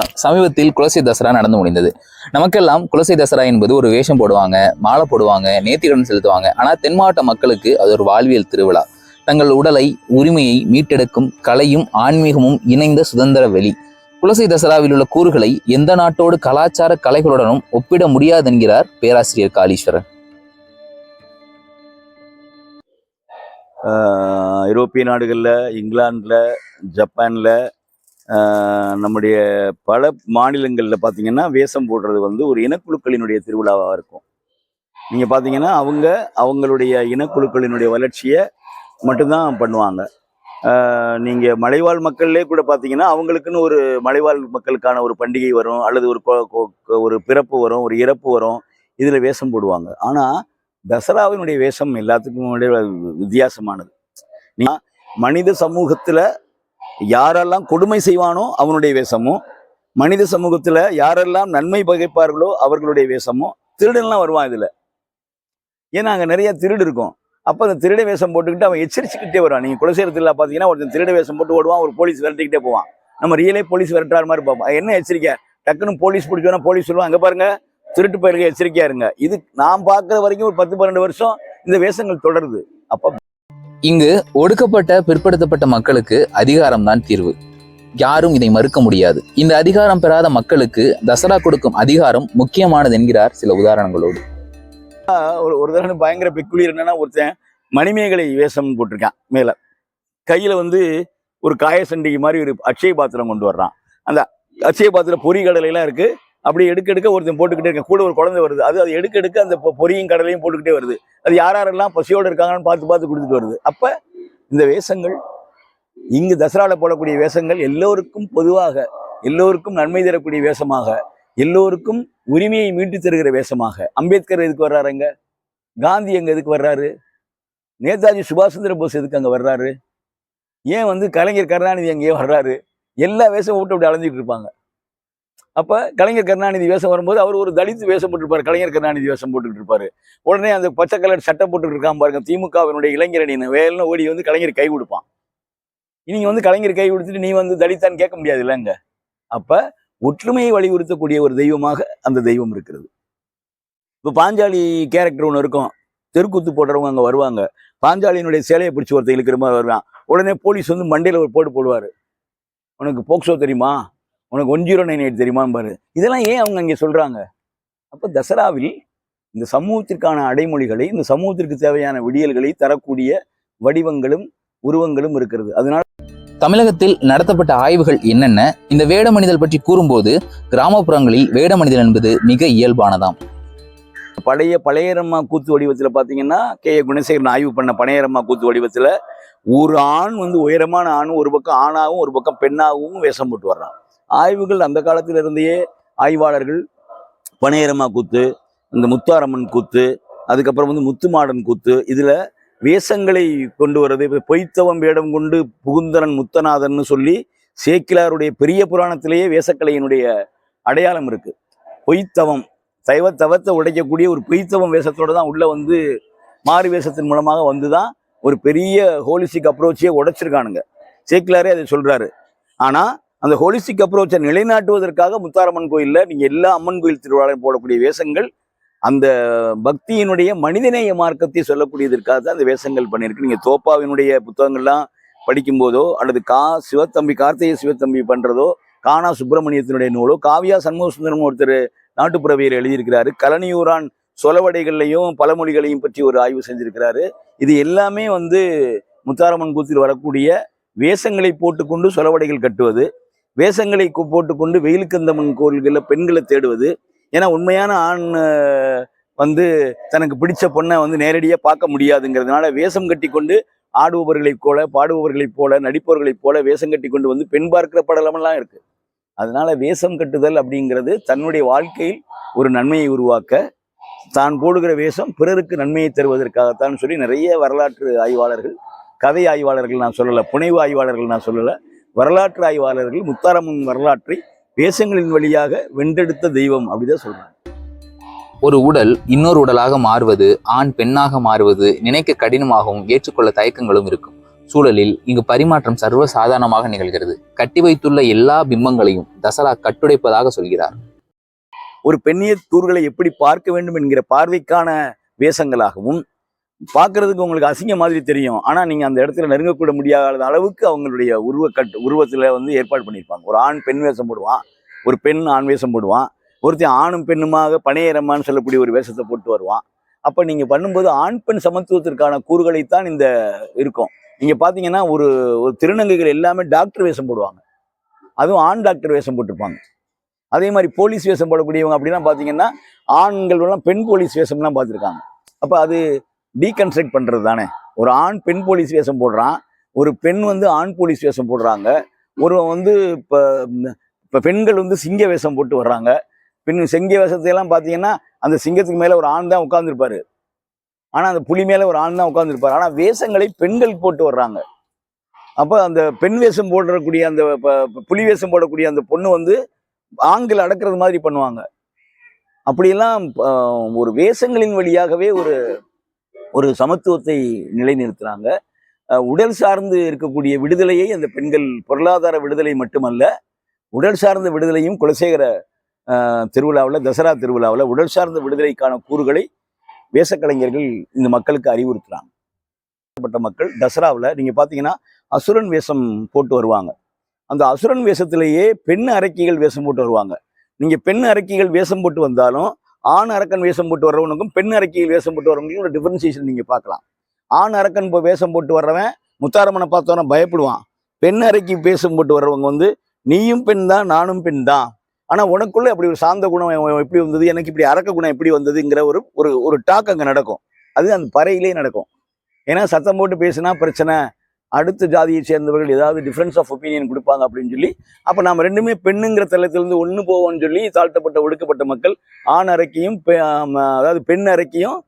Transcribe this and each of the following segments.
வணக்கம். சமீபத்தில் குலசை தசரா நடந்து முடிந்தது. நமக்கெல்லாம் குலசை தசரா என்பது ஒரு வேஷம் போடுவாங்க, மாலை போடுவாங்க, நேர்த்திக்கடன் செலுத்துவாங்க. ஆனால் தென் மாவட்ட மக்களுக்கு அது ஒரு வாழ்வியல் திருவிழா. தங்கள் உடலை, உரிமையை மீட்டெடுக்கும் கலையும் ஆன்மீகமும் இணைந்த சுதந்திர வெளி. குலசை தசராவில் உள்ள கூறுகளை எந்த நாட்டோடு கலாச்சார கலைகளுடனும் ஒப்பிட முடியாது என்கிறார் பேராசிரியர் காளீஸ்வரன். ஐரோப்பிய நாடுகளில், இங்கிலாந்தில், ஜப்பானில், நம்முடைய பல மாநிலங்களில் பார்த்தீங்கன்னா வேஷம் போடுறது வந்து ஒரு இனக்குழுக்களினுடைய திருவிழாவாக இருக்கும். நீங்கள் பார்த்தீங்கன்னா அவங்களுடைய இனக்குழுக்களினுடைய வளர்ச்சியை மட்டும்தான் பண்ணுவாங்க. நீங்கள் மலைவாழ் மக்கள்லே கூட பார்த்தீங்கன்னா அவங்களுக்குன்னு ஒரு மலைவாழ் மக்களுக்கான ஒரு பண்டிகை வரும், அல்லது ஒரு பிறப்பு வரும், ஒரு இறப்பு வரும், இதில் வேஷம் போடுவாங்க. ஆனால் தசராவினுடைய வேஷம் எல்லாத்துக்கும் வித்தியாசமானது. மனித சமூகத்தில் யாரெல்லாம் கொடுமை செய்வானோ அவனுடைய வேஷமும், மனித சமூகத்தில் யாரெல்லாம் நன்மை பகைப்பார்களோ அவர்களுடைய வேஷமும். திருடன்லாம் வருவான் இதில். ஏன்னா அங்கே நிறைய திருடு இருக்கும். அப்போ அந்த திருட வேஷம் போட்டுக்கிட்டு அவன் எச்சரிச்சுக்கிட்டே வருவான். நீங்கள் குலசேரத்தில் பார்த்தீங்கன்னா ஒருத்தன் திருட வேஷம் போட்டு ஓடுவான், ஒரு போலீஸ் விரட்டிக்கிட்டே போவான். நம்ம ரியலே போலீஸ் விரட்டுற மாதிரி பார்ப்போம். என்ன எச்சரிக்கை, டக்குன்னு போலீஸ் பிடிச்சோன்னா போலீஸ் சொல்லுவான், அங்கே பாருங்க திருட்டு பயிர்கள் எச்சரிக்கையா இருங்க. இது நான் பார்க்குற வரைக்கும் ஒரு 10-12 வருஷம் இந்த வேஷங்கள் தொடருது. அப்போ இங்கு ஒடுக்கப்பட்ட பிற்படுத்தப்பட்ட மக்களுக்கு அதிகாரம் தான் தீர்வு. யாரும் இதை மறுக்க முடியாது. இந்த அதிகாரம் பெறாத மக்களுக்கு தசரா கொடுக்கும் அதிகாரம் முக்கியமானது என்கிறார் சில உதாரணங்களோடு. ஒரு தடவை பயங்கர பெக்குலியர் என்னன்னா, ஒருத்தன் மணிமேகலை வேஷம் போட்டிருக்கான். மேல கையில வந்து ஒரு காயசண்டிகை மாதிரி ஒரு அட்சய பாத்திரம் கொண்டு வர்றான். அந்த அட்சய பாத்திரம் பொறி கடலையெல்லாம் இருக்கு. அப்படி எடுக்க ஒருத்தன் போட்டுக்கிட்டே இருக்க, கூட ஒரு குழந்தை வருது. அது எடுக்க அந்த பொரியும் கடலையும் போட்டுக்கிட்டே வருது. அது யாரெல்லாம் பசியோடு இருக்காங்கன்னு பார்த்து கொடுத்துட்டு வருது. அப்ப இந்த வேஷங்கள், இங்கு தசரால போடக்கூடிய வேஷங்கள் எல்லோருக்கும் பொதுவாக, எல்லோருக்கும் நன்மை தரக்கூடிய வேஷமாக, எல்லோருக்கும் உரிமையை மீட்டு தருகிற வேஷமாக. அம்பேத்கர் எதுக்கு வர்றாருங்க? காந்தி எங்க எதுக்கு வர்றாரு? நேதாஜி சுபாஷ் சந்திர போஸ் எதுக்கு அங்க வர்றாரு? ஏன் வந்து கலைஞர் கருணாநிதி அங்கேயே வர்றாரு? எல்லா வேஷம் விட்டு அப்படி அலைஞ்சிட்டு இருப்பாங்க. அப்போ கலைஞர் கருணாநிதி வேஷம் வரும்போது அவர் ஒரு தலித் வேஷம் போட்டுருப்பாரு, கலைஞர் கருணாநிதி வேஷம் போட்டுக்கிட்டு இருப்பாரு. உடனே அந்த பச்சை கலர் சட்டை போட்டுக்கிட்டு இருக்கான் பாருங்க, திமுகவினுடைய இளைஞரணின்னு வேலைன்னு ஓடி வந்து கலைஞர் கை கொடுப்பான். நீங்க வந்து கலைஞர் கை கொடுத்துட்டு நீ வந்து தலித்தான்னு கேட்க முடியாது இல்லைங்க. அப்ப ஒற்றுமையை வலியுறுத்தக்கூடிய ஒரு தெய்வமாக அந்த தெய்வம் இருக்கிறது. இப்போ பாஞ்சாலி கேரக்டர் ஒன்று இருக்கும், தெருக்கூத்து போடுறவங்க அங்கே வருவாங்க. பாஞ்சாலியினுடைய சேலையை பிடிச்சி ஒருத்தர் இழுக்கிற மாதிரி வருவான். உடனே போலீஸ் வந்து மண்டையில் ஒரு போடுவார், உனக்கு போக்சோ தெரியுமா, உனக்கு 1098 தெரியுமா பாரு. இதெல்லாம் ஏன் அவங்க அங்கே சொல்றாங்க? அப்போ தசராவில் இந்த சமூகத்திற்கான அடைமொழிகளை, இந்த சமூகத்திற்கு தேவையான விடியல்களை தரக்கூடிய வடிவங்களும் உருவங்களும் இருக்கிறது. அதனால தமிழகத்தில் நடத்தப்பட்ட ஆய்வுகள் என்னென்ன? இந்த வேடமணிதல் பற்றி கூறும்போது கிராமப்புறங்களில் வேடமணிதல் என்பது மிக இயல்பானதாம். பழையரம்மா கூத்து வடிவத்தில் பார்த்தீங்கன்னா, கே குணசேகரன் ஆய்வு பண்ண பழையரம்மா கூத்து வடிவத்தில் ஒரு ஆண் வந்து உயரமான ஆணும், ஒரு பக்கம் ஆணாகவும் ஒரு பக்கம் பெண்ணாகவும் வேஷம் போட்டு வர்றான். ஆய்வுகள் அந்த காலத்திலிருந்தே ஆய்வாளர்கள் பனையரம்மா கூத்து, இந்த முத்தாரம்மன் கூத்து, அதுக்கப்புறம் வந்து முத்துமாடன் கூத்து, இதில் வேஷங்களை கொண்டு வர்றது. இப்போ பொய்த்தவம் வேடம் கொண்டு புகுந்தனன் முத்தநாதன் சொல்லி சேக்கிலாருடைய பெரிய புராணத்திலேயே வேஷக்கலையினுடைய அடையாளம் இருக்கு. பொய்த்தவம், தவத்தை உடைக்கக்கூடிய ஒரு பொய்த்தவம் வேஷத்தோடு தான் உள்ள வந்து மாறு வேஷத்தின் மூலமாக வந்து தான் ஒரு பெரிய ஹோலிஸ்டிக் அப்ரோச்சையே உடைச்சிருக்கானுங்க. சேக்கிலாரே அதை சொல்றாரு. ஆனால் அந்த ஹோலிஸ்டிக் அப்ரோச்சை நிலைநாட்டுவதற்காக முத்தாரம்மன் கோயிலில் நீங்கள் எல்லா அம்மன் கோயில் திருவிழாவையும் போடக்கூடிய வேஷங்கள் அந்த பக்தியினுடைய மனிதநேய மார்க்கத்தை சொல்லக்கூடியதற்காக தான் அந்த வேஷங்கள் பண்ணியிருக்கு. நீங்கள் தோப்பாவினுடைய புத்தகங்கள்லாம் படிக்கும்போதோ, அல்லது கார்த்திகை சிவத்தம்பி பண்ணுறதோ, கானா சுப்பிரமணியத்தினுடைய நூலோ, காவியா சண்முகசுந்தரம் ஒருத்தர் நாட்டுப்புறவியல் எழுதியிருக்கிறாரு. கலனியூரான் சொலவடைகளையும் பழமொழிகளையும் பற்றி ஒரு ஆய்வு செஞ்சிருக்கிறாரு. இது எல்லாமே வந்து முத்தாரம்மன் கூத்தில் வரக்கூடிய வேஷங்களை போட்டுக்கொண்டு சொலவடைகள் கட்டுவது, வேஷங்களை போட்டுக்கொண்டு வெயிலுக்கந்தம்மன் கோயில்களில் பெண்களை தேடுவது. ஏன்னா உண்மையான ஆண் வந்து தனக்கு பிடிச்ச பொண்ணை வந்து நேரடியாக பார்க்க முடியாதுங்கிறதுனால வேஷம் கட்டி கொண்டு ஆடுபவர்களைப் போல, பாடுபவர்களைப் போல, நடிப்பவர்களைப் போல வேஷம் கட்டி கொண்டு வந்து பெண் பார்க்கிற படலமெல்லாம் இருக்கு. அதனால வேஷம் கட்டுதல் அப்படிங்கிறது தன்னுடைய வாழ்க்கையில் ஒரு நன்மையை உருவாக்க, தான் போடுகிற வேஷம் பிறருக்கு நன்மையை தருவதற்காகத்தான் சொல்லி நிறைய வரலாற்று ஆய்வாளர்கள், கதை ஆய்வாளர்கள் நான் சொல்லலை, புனைவு ஆய்வாளர்கள் நான் சொல்லலை, வரலாற்று ஆய்வாளர்கள் முத்தாரம்மன் வரலாற்றை வேஷங்களின் வழியாக வென்றெடுத்த தெய்வம் அப்படிதான் சொல்றாங்க. ஒரு உடல் இன்னொரு உடலாக மாறுவது, ஆண் பெண்ணாக மாறுவது நினைக்க கடினமாகவும் ஏற்றுக்கொள்ள தயக்கங்களும் இருக்கும். சூழலில் இங்கு பரிமாற்றம் சர்வ சாதாரணமாக நிகழ்கிறது. கட்டி வைத்துள்ள எல்லா பிம்பங்களையும் தசரா கட்டுடைப்பதாக சொல்கிறார். ஒரு பெண்ணிய தூர்களை எப்படி பார்க்க வேண்டும் என்கிற பார்வைக்கான வேஷங்களாகவும், பார்க்கறதுக்கு உங்களுக்கு அசிங்க மாதிரி தெரியும், ஆனா நீங்க அந்த இடத்துல நெருங்கக்கூட முடியாத அளவுக்கு அவங்களுடைய உருவத்துல வந்து ஏற்பாடு பண்ணியிருப்பாங்க. ஒரு ஆண் பெண் வேஷம் போடுவான், ஒரு பெண் ஆண் வேஷம் போடுவான், ஒருத்தன் ஆணும் பெண்ணுமாக பனையரம்மான்னு சொல்லக்கூடிய ஒரு வேஷத்தை போட்டு வருவான். அப்ப நீங்க பண்ணும்போது ஆண் பெண் சமத்துவத்திற்கான கூறுகளைத்தான் இந்த இருக்கும். நீங்க பாத்தீங்கன்னா ஒரு ஒரு திருநங்கைகள் எல்லாமே டாக்டர் வேஷம் போடுவாங்க, அதுவும் ஆண் டாக்டர் வேஷம் போட்டிருப்பாங்க. அதே மாதிரி போலீஸ் வேஷம் போடக்கூடியவங்க அப்படிலாம் பார்த்தீங்கன்னா ஆண்கள் எல்லாம் பெண் போலீஸ் வேஷம்லாம் பார்த்துருக்காங்க. அப்போ அது டீகன்ஸ்ட்ரக்ட் பண்ணுறது தானே. ஒரு ஆண் பெண் போலீஸ் வேஷம் போடுறான், ஒரு பெண் வந்து ஆண் போலீஸ் வேஷம் போடுறாங்க, ஒரு வந்து இப்போ பெண்கள் வந்து சிங்க வேஷம் போட்டு வர்றாங்க. சிங்க வேஷத்தையெல்லாம் பார்த்தீங்கன்னா அந்த சிங்கத்துக்கு மேலே ஒரு ஆண் தான் உட்காந்துருப்பாரு, ஆனால் அந்த புலி மேலே ஒரு ஆண் தான் உட்காந்துருப்பாரு. ஆனால் வேஷங்களை பெண்கள் போட்டு வர்றாங்க. அப்போ அந்த பெண் வேஷம் போடக்கூடிய அந்த புலி வேஷம் போடக்கூடிய அந்த பொண்ணு வந்து ஆண்கள் அடக்கிறது மாதிரி பண்ணுவாங்க. அப்படியெல்லாம் ஒரு வேஷங்களின் வழியாகவே ஒரு ஒரு சமத்துவத்தை நிலைநிறுத்துறாங்க. உடல் சார்ந்து இருக்கக்கூடிய விடுதலையை அந்த பெண்கள், பொருளாதார விடுதலை மட்டுமல்ல, உடல் சார்ந்த விடுதலையும் குலசேகர திருவிழாவில், தசரா திருவிழாவில் உடல் சார்ந்த விடுதலைக்கான கூறுகளை வேஷக்கலைஞர்கள் இந்த மக்களுக்கு அறிவுறுத்துறாங்க. மக்கள் தசராவில் நீங்க பாத்தீங்கன்னா அசுரன் வேஷம் போட்டு வருவாங்க. அந்த அசுரன் வேஷத்திலேயே பெண் அரக்கிகள் வேஷம் போட்டு வருவாங்க. நீங்க பெண் அரக்கிகள் வேஷம் போட்டு வந்தாலும் ஆண் அரக்கன் வேஷம் போட்டு வர்றவனுக்கும் பெண் அரக்கிகள் வேஷம் போட்டு வர்றவங்களுக்கும் ஒரு டிஃபரன்சியேஷன் நீங்க பார்க்கலாம். ஆண் அரக்கன் இப்போ வேஷம் போட்டு வர்றவன் முத்தாரம்மனை பார்த்தோன்னா பயப்படுவான். பெண் அரக்கி வேஷம் போட்டு வர்றவங்க வந்து நீயும் பெண் தான், நானும் பெண் தான், ஆனா உனக்குள்ள அப்படி ஒரு சாந்த குணம் எப்படி வந்தது, எனக்கு இப்படி அரக்க குணம் எப்படி வந்ததுங்கிற ஒரு ஒரு டாக் அங்க நடக்கும். அது அந்த பறையிலே நடக்கும். ஏன்னா சத்தம் போட்டு பேசினா பிரச்சனை, அடுத்த ஜாதியை சேர்ந்தவர்கள் ஏதாவது டிஃப்ரென்ஸ் ஆஃப் ஒப்பீனியன் கொடுப்பாங்க அப்படின்னு சொல்லி, அப்போ நாம் ரெண்டுமே பெண்ணுங்கிற தளத்திலிருந்து ஒன்று போவோம்னு சொல்லி தாழ்த்தப்பட்ட ஒடுக்கப்பட்ட மக்கள் ஆண் அரக்கியும் அதாவது பெண் அரக்கியும்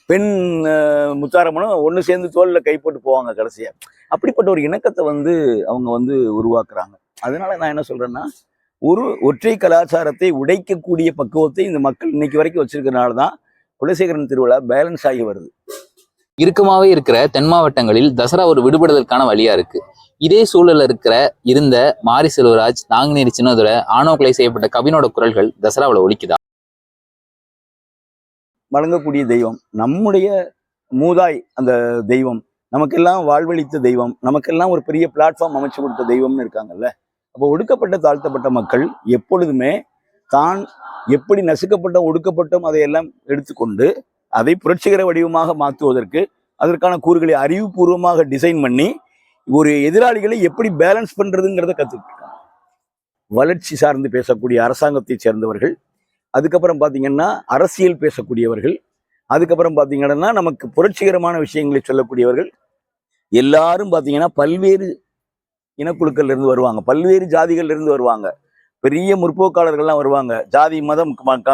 பெண் முத்தாரம்மனும் ஒன்று சேர்ந்து தோளில் கை போட்டு போவாங்க கடைசியாக. அப்படிப்பட்ட ஒரு இணக்கத்தை வந்து அவங்க வந்து உருவாக்குறாங்க. அதனால நான் என்ன சொல்றேன்னா, ஒரு ஒற்றை கலாச்சாரத்தை உடைக்கக்கூடிய பக்குவத்தை இந்த மக்கள் இன்னைக்கு வரைக்கும் வச்சிருக்கிறனால தான் குலசேகரன் திருவிழா பேலன்ஸ் ஆகி வருது. இறுக்கமாவே இருக்கிற தென் மாவட்டங்களில் தசரா ஒரு விடுபடுதலுக்கான வழியா இருக்கு. இதே சூழல்ல இருந்த மாரி செல்வராஜ், நாங்குநேரி சின்னதுரை, ஆணவ கொலை செய்யப்பட்ட கவினோட குரல்கள் தசராவில் ஒலிக்குதா? வழங்கக்கூடிய தெய்வம் நம்முடைய மூதாய், அந்த தெய்வம் நமக்கெல்லாம் வாழ்வளித்த தெய்வம், நமக்கெல்லாம் ஒரு பெரிய பிளாட்ஃபார்ம் அமைச்சு கொடுத்த தெய்வம்னு இருக்காங்கல்ல. அப்போ ஒடுக்கப்பட்ட தாழ்த்தப்பட்ட மக்கள் எப்பொழுதுமே தான் எப்படி நசுக்கப்பட்ட ஒடுக்கப்பட்டோம் அதையெல்லாம் எடுத்துக்கொண்டு அதை புரட்சிகர வடிவமாக மாற்றுவதற்கு அதற்கான கூறுகளை அறிவுபூர்வமாக டிசைன் பண்ணி ஒரு எதிராளிகளை எப்படி பேலன்ஸ் பண்றதுங்கிறத கற்றுக்கிட்டாங்க. வளர்ச்சி சார்ந்து பேசக்கூடிய அரசாங்கத்தை சேர்ந்தவர்கள், அதுக்கப்புறம் பார்த்தீங்கன்னா அரசியல் பேசக்கூடியவர்கள், அதுக்கப்புறம் பார்த்தீங்கன்னா நமக்கு புரட்சிகரமான விஷயங்களை சொல்லக்கூடியவர்கள், எல்லாரும் பார்த்தீங்கன்னா பல்வேறு இனக்குழுக்கள்ல இருந்து வருவாங்க, பல்வேறு ஜாதிகள்ல இருந்து வருவாங்க, பெரிய முற்போக்காளர்கள்லாம் வருவாங்க, ஜாதி மதம்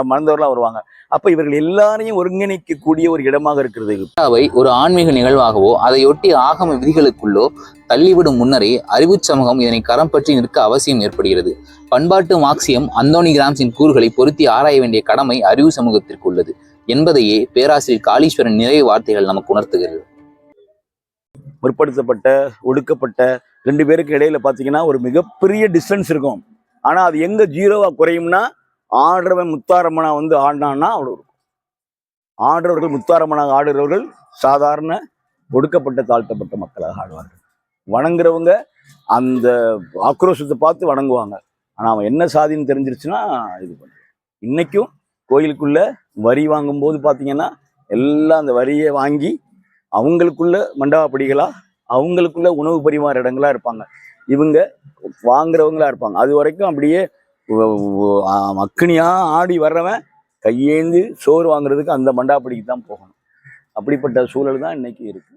மறந்தவர்கள்லாம் வருவாங்க. அப்ப இவர்கள் எல்லாரையும் ஒருங்கிணைக்கக்கூடிய ஒரு இடமாக இருக்கிறது. அவை ஒரு ஆன்மீக நிகழ்வாகவோ அதையொட்டி ஆகம விதிகளுக்குள்ளோ தள்ளிவிடும் முன்னரே அறிவு சமூகம் இதனை கரம் பற்றி நிற்க அவசியம் ஏற்படுகிறது. பண்பாட்டு மார்க்சியம் அந்தோனி கிராம்ஸின் கூறுகளை பொருத்தி ஆராய வேண்டிய கடமை அறிவு சமூகத்திற்கு உள்ளது என்பதையே பேராசிரியர் காளீஸ்வரன் நிறைய வார்த்தைகள் நமக்கு உணர்த்துகிறது. முற்படுத்தப்பட்ட ஒடுக்கப்பட்ட ரெண்டு பேருக்கு இடையில பார்த்தீங்கன்னா ஒரு மிகப்பெரிய டிஸ்டன்ஸ் இருக்கும். ஆனா அது எங்க ஜீரோவா குறையும்னா, ஆடுறவன் முத்தாரம்மனா வந்து ஆடினான்னா அவ்வளவு இருக்கும். ஆடுறவர்கள் முத்தாரம்மனாக ஆடுறவர்கள் சாதாரண ஒடுக்கப்பட்ட தாழ்த்தப்பட்ட மக்களாக ஆடுவார்கள். வணங்குறவங்க அந்த ஆக்ரோஷத்தை பார்த்து வணங்குவாங்க. ஆனா அவன் என்ன சாதின்னு தெரிஞ்சிருச்சுன்னா இது பண்ணுவான். இன்னைக்கும் கோயிலுக்குள்ள வரி வாங்கும்போது பார்த்தீங்கன்னா எல்லாம் அந்த வரியை வாங்கி அவங்களுக்குள்ள மண்டபாப்படிகளா, அவங்களுக்குள்ள உணவு பரிமாற இடங்களா இருப்பாங்க. இவங்க வாங்குறவங்களா இருப்பாங்க. அது வரைக்கும் அப்படியே அக்னியா ஆடி வர்றவன் கையேந்து சோறு வாங்குறதுக்கு அந்த மண்டாப்படிக்கு தான் போகணும். அப்படிப்பட்ட சூழல் தான் இன்னைக்கு இருக்கு.